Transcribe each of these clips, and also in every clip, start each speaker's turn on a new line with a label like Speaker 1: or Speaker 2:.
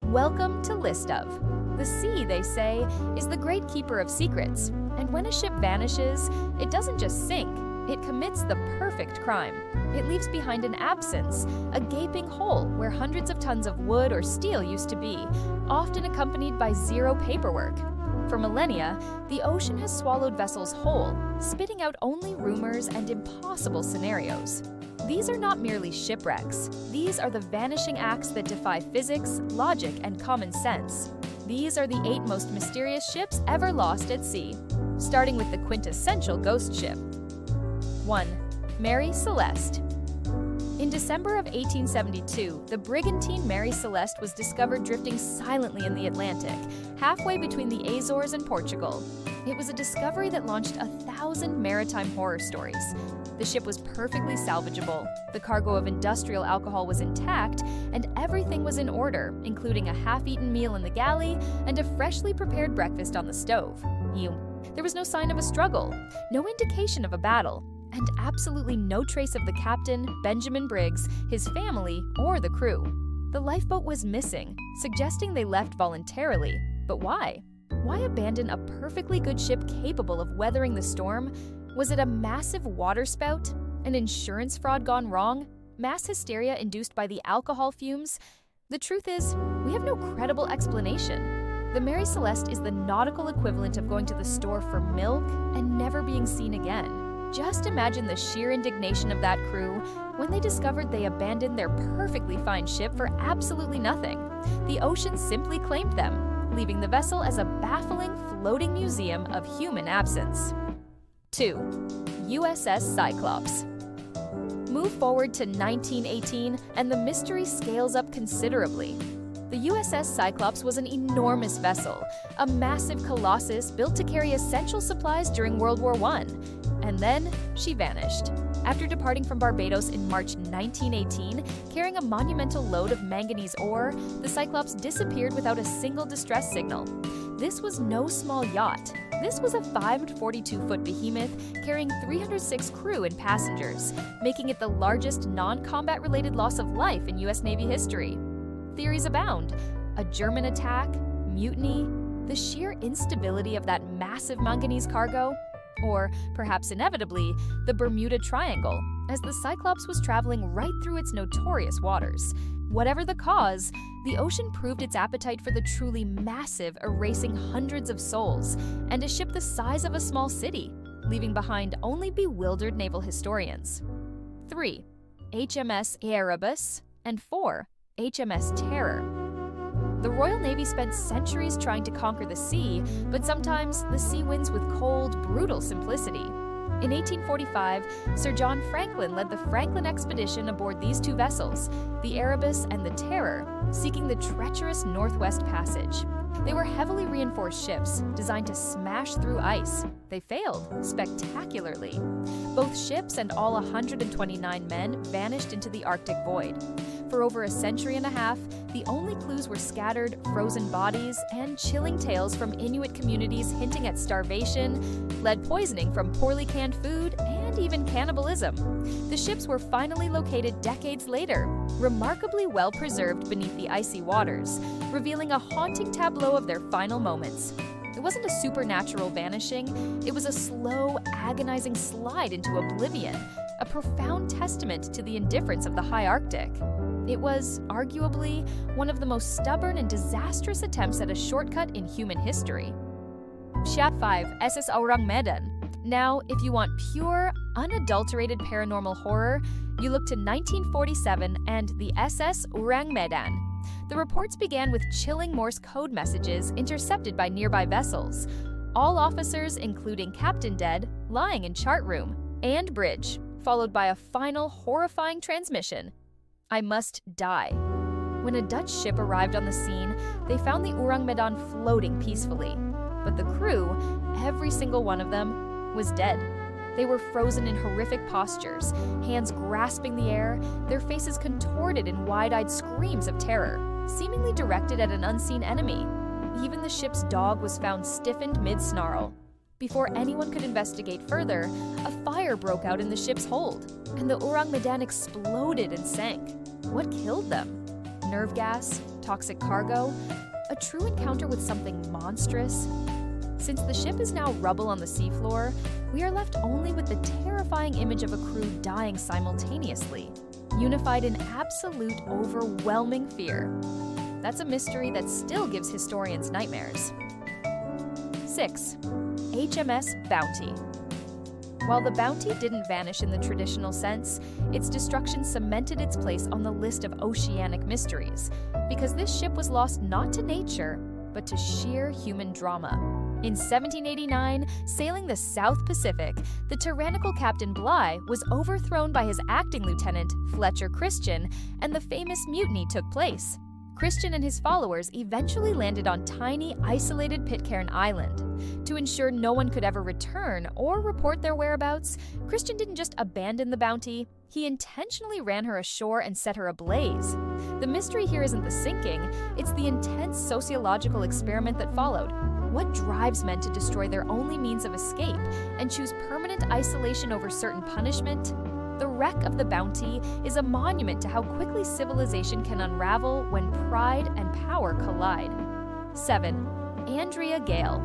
Speaker 1: Welcome to List of. The sea, they say, is the great keeper of secrets, and when a ship vanishes, it doesn't just sink, it commits the perfect crime. It leaves behind an absence, a gaping hole where hundreds of tons of wood or steel used to be, often accompanied by zero paperwork. For millennia, the ocean has swallowed vessels whole, spitting out only rumors and impossible scenarios. These are not merely shipwrecks. These are the vanishing acts that defy physics, logic, and common sense. These are the 8 most mysterious ships ever lost at sea, starting with the quintessential ghost ship. 1. Mary Celeste. In December of 1872, the brigantine Mary Celeste was discovered drifting silently in the Atlantic, halfway between the Azores and Portugal. It was a discovery that launched 1,000 maritime horror stories. The ship was perfectly salvageable, the cargo of industrial alcohol was intact, and everything was in order, including a half-eaten meal in the galley and a freshly prepared breakfast on the stove. There was no sign of a struggle, no indication of a battle, and absolutely no trace of the captain, Benjamin Briggs, his family, or the crew. The lifeboat was missing, suggesting they left voluntarily. But why? Why abandon a perfectly good ship capable of weathering the storm? Was it a massive waterspout? An insurance fraud gone wrong? Mass hysteria induced by the alcohol fumes? The truth is, we have no credible explanation. The Mary Celeste is the nautical equivalent of going to the store for milk and never being seen again. Just imagine the sheer indignation of that crew when they discovered they abandoned their perfectly fine ship for absolutely nothing. The ocean simply claimed them, leaving the vessel as a baffling, floating museum of human absence. 2. USS Cyclops. Move forward to 1918, and the mystery scales up considerably. The USS Cyclops was an enormous vessel, a massive colossus built to carry essential supplies during World War I. And then she vanished. After departing from Barbados in March 1918, carrying a monumental load of manganese ore, the Cyclops disappeared without a single distress signal. This was no small yacht. This was a 542-foot behemoth carrying 306 crew and passengers, making it the largest non-combat related loss of life in U.S. Navy history. Theories abound. A German attack, mutiny, the sheer instability of that massive manganese cargo, or perhaps inevitably, the Bermuda Triangle, as the Cyclops was traveling right through its notorious waters. Whatever the cause, the ocean proved its appetite for the truly massive, erasing hundreds of souls, and a ship the size of a small city, leaving behind only bewildered naval historians. 3. HMS Erebus, and 4. HMS Terror. The Royal Navy spent centuries trying to conquer the sea, but sometimes the sea wins with cold, brutal simplicity. In 1845, Sir John Franklin led the Franklin expedition aboard these 2 vessels, the Erebus and the Terror, seeking the treacherous Northwest Passage. They were heavily reinforced ships designed to smash through ice. They failed spectacularly. Both ships and all 129 men vanished into the Arctic void. For over a century and a half, the only clues were scattered, frozen bodies, and chilling tales from Inuit communities hinting at starvation, lead poisoning from poorly canned food, and even cannibalism. The ships were finally located decades later, remarkably well preserved beneath the icy waters, revealing a haunting tableau of their final moments. It wasn't a supernatural vanishing, it was a slow, agonizing slide into oblivion, a profound testament to the indifference of the high Arctic. It was, arguably, one of the most stubborn and disastrous attempts at a shortcut in human history. Ship 5, SS Ourang Medan. Now, if you want pure, unadulterated paranormal horror, you look to 1947 and the SS Ourang Medan. The reports began with chilling Morse code messages intercepted by nearby vessels. All officers, including Captain dead, lying in chart room, and bridge, followed by a final horrifying transmission. I must die. When a Dutch ship arrived on the scene, they found the Ourang Medan floating peacefully. But the crew, every single one of them, was dead. They were frozen in horrific postures, hands grasping the air, their faces contorted in wide-eyed screams of terror, seemingly directed at an unseen enemy. Even the ship's dog was found stiffened mid-snarl. Before anyone could investigate further, a fire broke out in the ship's hold, and the Ourang Medan exploded and sank. What killed them? Nerve gas? toxic cargo? A true encounter with something monstrous? Since the ship is now rubble on the seafloor, we are left only with the terrifying image of a crew dying simultaneously, unified in absolute, overwhelming fear. That's a mystery that still gives historians nightmares. 6. HMS Bounty. While the Bounty didn't vanish in the traditional sense, its destruction cemented its place on the list of oceanic mysteries, because this ship was lost not to nature, but to sheer human drama. In 1789, sailing the South Pacific, the tyrannical Captain Bligh was overthrown by his acting lieutenant, Fletcher Christian, and the famous mutiny took place. Christian and his followers eventually landed on tiny, isolated Pitcairn Island. To ensure no one could ever return or report their whereabouts, Christian didn't just abandon the Bounty, he intentionally ran her ashore and set her ablaze. The mystery here isn't the sinking, it's the intense sociological experiment that followed. What drives men to destroy their only means of escape and choose permanent isolation over certain punishment? The wreck of the Bounty is a monument to how quickly civilization can unravel when pride and power collide. 7. Andrea Gail.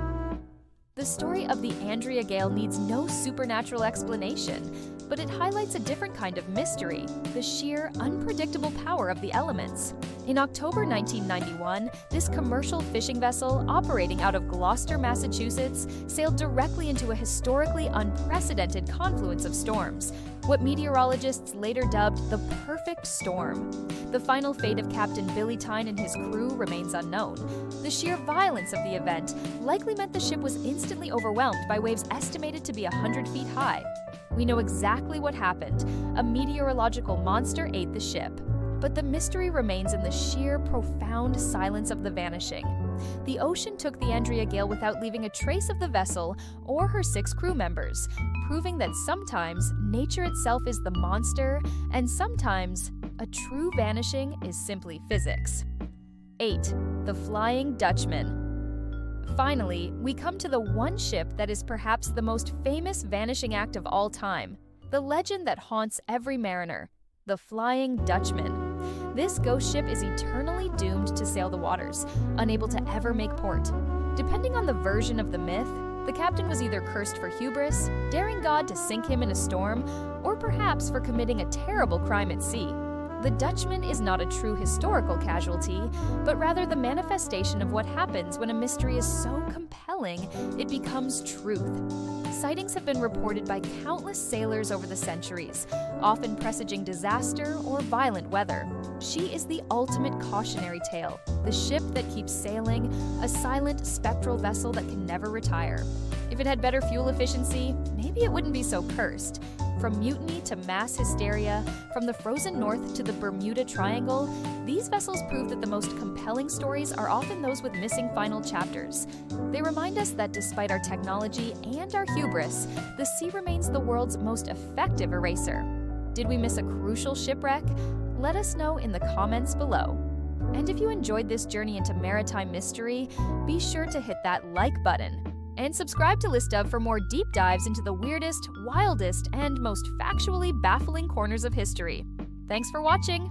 Speaker 1: The story of the Andrea Gail needs no supernatural explanation, but it highlights a different kind of mystery, the sheer, unpredictable power of the elements. In October 1991, this commercial fishing vessel, operating out of Gloucester, Massachusetts, sailed directly into a historically unprecedented confluence of storms, what meteorologists later dubbed the perfect storm. The final fate of Captain Billy Tyne and his crew remains unknown. The sheer violence of the event likely meant the ship was instantly overwhelmed by waves estimated to be 100 feet high. We know exactly what happened. A meteorological monster ate the ship. But the mystery remains in the sheer, profound silence of the vanishing. The ocean took the Andrea Gail without leaving a trace of the vessel or her 6 crew members, proving that sometimes nature itself is the monster, and sometimes a true vanishing is simply physics. 8. The Flying Dutchman. Finally, we come to the one ship that is perhaps the most famous vanishing act of all time, the legend that haunts every mariner, the Flying Dutchman. This ghost ship is eternally doomed to sail the waters, unable to ever make port. Depending on the version of the myth, the captain was either cursed for hubris, daring God to sink him in a storm, or perhaps for committing a terrible crime at sea. The Dutchman is not a true historical casualty, but rather the manifestation of what happens when a mystery is so compelling it becomes truth. Sightings have been reported by countless sailors over the centuries, often presaging disaster or violent weather. She is the ultimate cautionary tale, the ship that keeps sailing, a silent, spectral vessel that can never retire. If it had better fuel efficiency, maybe it wouldn't be so cursed. From mutiny to mass hysteria, from the frozen north to the Bermuda Triangle, these vessels prove that the most compelling stories are often those with missing final chapters. They remind us that despite our technology and our hubris, the sea remains the world's most effective eraser. Did we miss a crucial shipwreck? Let us know in the comments below. And if you enjoyed this journey into maritime mystery, be sure to hit that like button. And subscribe to List Of for more deep dives into the weirdest, wildest, and most factually baffling corners of history. Thanks for watching!